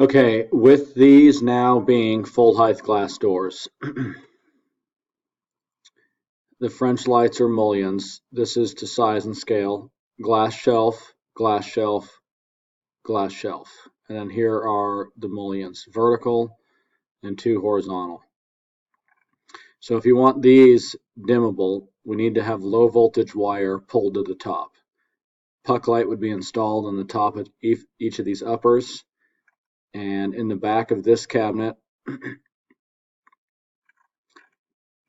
Okay, with these now being full height glass doors, the French lights are mullions. This is to size and scale. Glass shelf, glass shelf, glass shelf. And then here are the mullions, vertical and two horizontal. So if you want these dimmable, we need to have low voltage wire pulled to the top. Puck light would be installed on the top of each of these uppers. And in the back of this cabinet,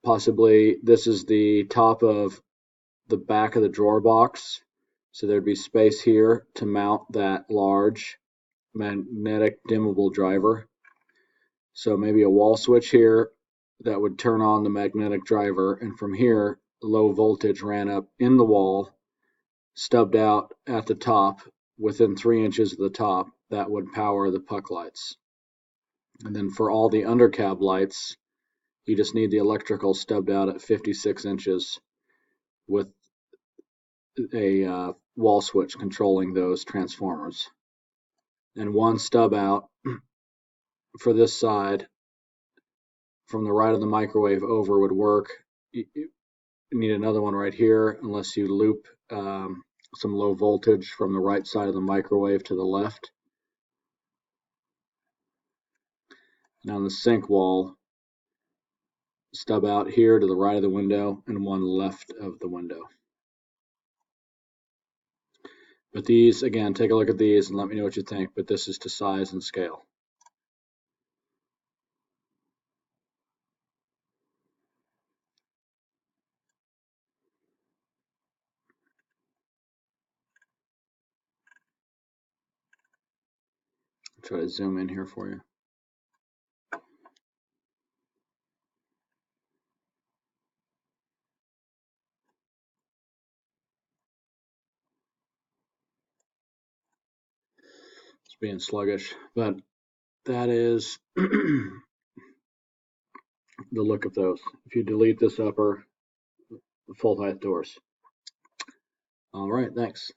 possibly this is the top of the back of the drawer box. So there'd be space here to mount that large magnetic dimmable driver. So maybe a wall switch here that would turn on the magnetic driver, and from here, low voltage ran up in the wall, stubbed out at the top within 3 inches of the top. That would power the puck lights. And then for all the undercab lights, you just need the electrical stubbed out at 56 inches with a wall switch controlling those transformers. And one stub out for this side from the right of the microwave over would work. You need another one right here unless you loop some low voltage from the right side of the microwave to the left. Now on the sink wall, stub out here to the right of the window and one left of the window. But these, again, take a look at these and let me know what you think, but this is to size and scale. I'll try to zoom in here for you. It's being sluggish, but that is the look of those. If you delete this upper, the full height doors. All right, thanks.